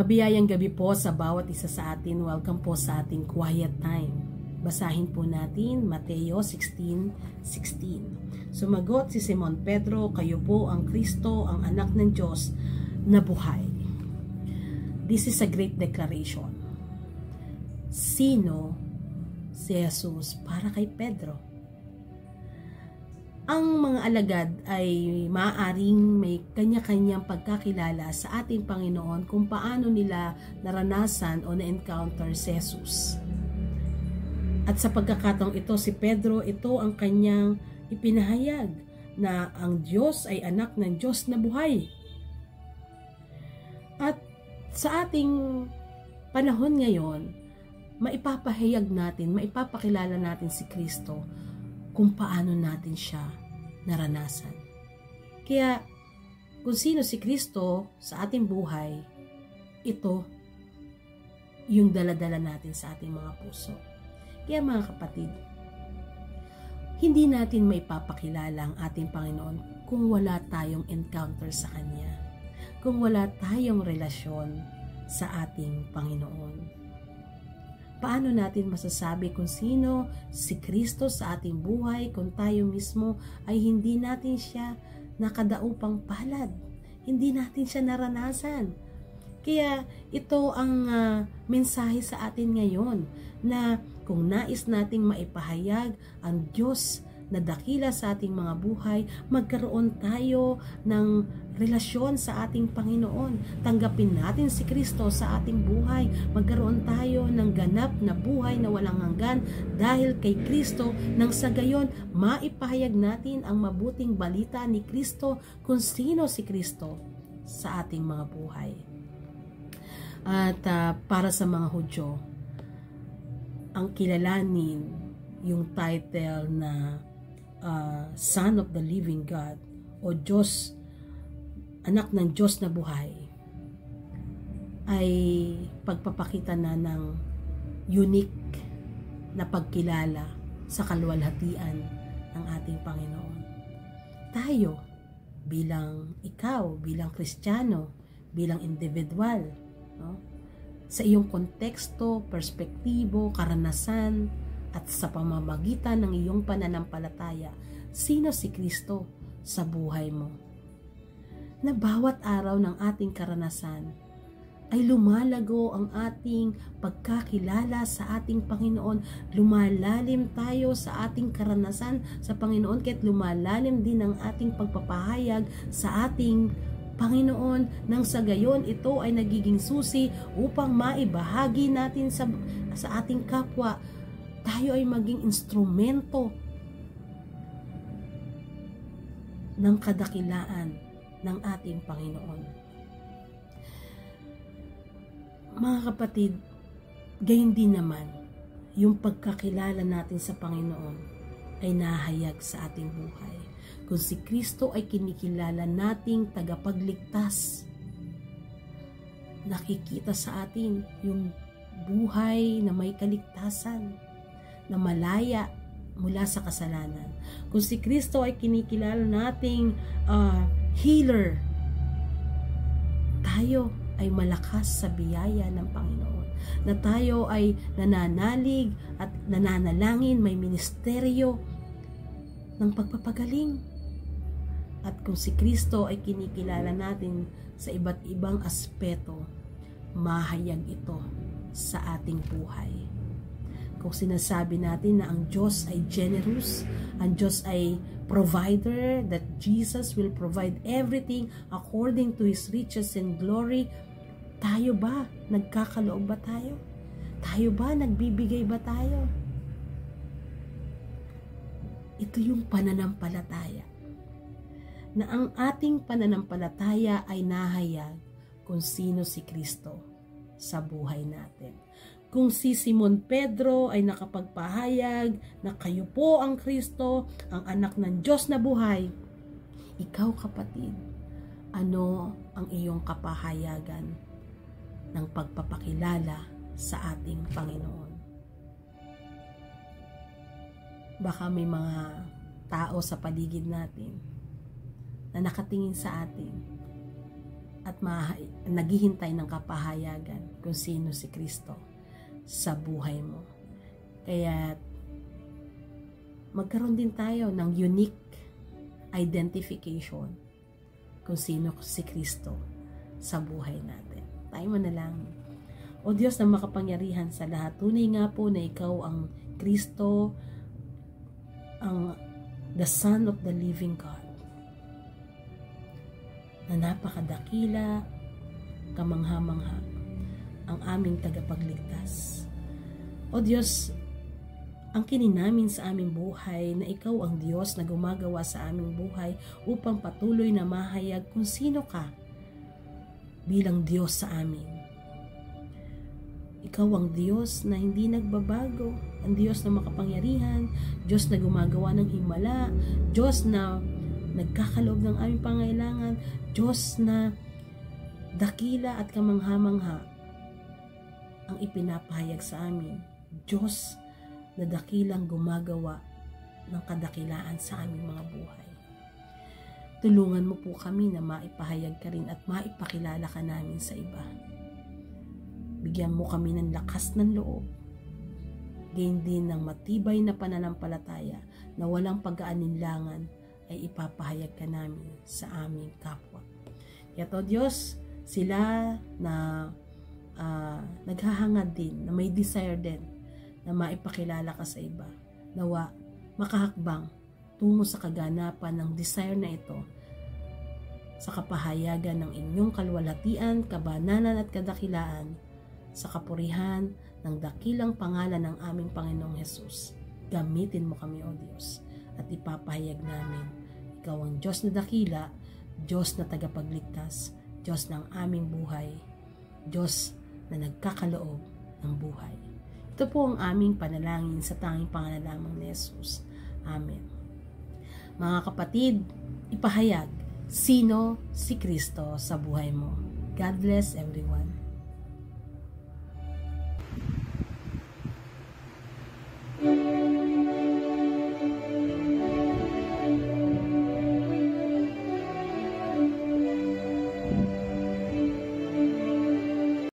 Mabiyayang gabi po sa bawat isa sa atin. Welcome po sa ating quiet time. Basahin po natin Mateo 16:16. Sumagot si Simon Pedro, "Kayo po ang Kristo, ang anak ng Diyos na buhay." This is a great declaration. Sino si Jesus para kay Pedro? Ang mga alagad ay maaaring may kanya-kanyang pagkakilala sa ating Panginoon kung paano nila naranasan o na-encounter si Jesus. At sa pagkakataong ito, si Pedro, ito ang kanyang ipinahayag na ang Diyos ay anak ng Diyos na buhay. At sa ating panahon ngayon, maipapahayag natin, maipapakilala natin si Kristo kung paano natin siya naranasan. Kaya, kung sino si Kristo sa ating buhay, ito yung daladala natin sa ating mga puso. Kaya mga kapatid, hindi natin maipapakilala ang ating Panginoon kung wala tayong encounter sa Kanya, kung wala tayong relasyon sa ating Panginoon. Paano natin masasabi kung sino si Kristo sa ating buhay kung tayo mismo ay hindi natin siya nakadaupang palad, hindi natin siya naranasan? Kaya ito ang mensahe sa atin ngayon, na kung nais nating maipahayag ang Diyos na dakila sa ating mga buhay, magkaroon tayo ng relasyon sa ating Panginoon. Tanggapin natin si Kristo sa ating buhay. Magkaroon tayo ng ganap na buhay na walang hanggan dahil kay Kristo, nang sa gayon maipahayag natin ang mabuting balita ni Kristo kung sino si Kristo sa ating mga buhay. At para sa mga Hudyo, ang kilalanin yung title na Son of the Living God o Diyos, anak ng Diyos na buhay, ay pagpapakita na ng unique na pagkilala sa kaluwalhatian ng ating Panginoon. Tayo, bilang ikaw, bilang Kristiyano, bilang individual, no? Sa iyong konteksto, perspektibo, karanasan, at sa pamamagitan ng iyong pananampalataya, sino si Kristo sa buhay mo? Na bawat araw ng ating karanasan ay lumalago ang ating pagkakilala sa ating Panginoon. Lumalalim tayo sa ating karanasan sa Panginoon, kaya't lumalalim din ang ating pagpapahayag sa ating Panginoon, nang sa gayon ito ay nagiging susi upang maibahagi natin sa ating kapwa. Tayo ay maging instrumento ng kadakilaan ng ating Panginoon. Mga kapatid, gayon din naman, yung pagkakilala natin sa Panginoon ay nahayag sa ating buhay. Kung si Kristo ay kinikilala nating tagapagligtas, nakikita sa atin yung buhay na may kaligtasan, na malaya mula sa kasalanan. Kung si Kristo ay kinikilala nating healer, tayo ay malakas sa biyaya ng Panginoon, na tayo ay nananalig at nananalangin, may ministeryo ng pagpapagaling. At kung si Kristo ay kinikilala natin sa iba't ibang aspeto, mahayag ito sa ating buhay. Kung sinasabi natin na ang Diyos ay generous, ang Diyos ay provider, that Jesus will provide everything according to His riches and glory, tayo ba? Nagkakaloob ba tayo? Tayo ba? Nagbibigay ba tayo? Ito yung pananampalataya. Na ang ating pananampalataya ay nahayag kung sino si Kristo sa buhay natin. Kung si Simon Pedro ay nakapagpahayag na kayo po ang Kristo, ang anak ng Diyos na buhay, ikaw kapatid, ano ang iyong kapahayagan ng pagpapakilala sa ating Panginoon? Baka may mga tao sa paligid natin na nakatingin sa atin at naghihintay ng kapahayagan kung sino si Kristo sa buhay mo. Kaya magkaroon din tayo ng unique identification kung sino si Kristo sa buhay natin. Tayo manalangin. O Diyos na makapangyarihan sa lahat, tunay nga po na Ikaw ang Kristo, ang the Son of the Living God, na napakadakila, kamangha-mangha, ang aming tagapagligtas. O Diyos, ang kinin namin sa aming buhay na Ikaw ang Diyos na gumagawa sa aming buhay upang patuloy na mahayag kung sino ka bilang Diyos sa amin. Ikaw ang Diyos na hindi nagbabago, ang Diyos na makapangyarihan, Diyos na gumagawa ng himala, Diyos na nagkakaloob ng aming pangailangan, Diyos na dakila at kamangha-mangha ang ipinapahayag sa amin, Diyos na dakilang gumagawa ng kadakilaan sa aming mga buhay. Tulungan mo po kami na maipahayag ka rin at maipakilala ka namin sa iba. Bigyan mo kami ng lakas ng loob, gain din ng matibay na pananampalataya na walang pag-aalinlangan ay ipapahayag ka namin sa aming kapwa. Kaya to Diyos, sila na naghahangad din, na may desire din, na maipakilala ka sa iba, nawa makahakbang tungo sa kaganapan ng desire na ito sa kapahayagan ng inyong kalwalhatian, kabananan at kadakilaan sa kapurihan ng dakilang pangalan ng aming Panginoong Hesus. Gamitin mo kami, O Diyos, at ipapahayag namin, Ikaw ang Diyos na dakila, Diyos na tagapagligtas, Diyos ng aming buhay, Diyos na nagkakaloob ng buhay. Ito po ang aming panalangin sa tanging pangalan lamang ni Jesus. Amen. Mga kapatid, ipahayag sino si Kristo sa buhay mo. God bless everyone.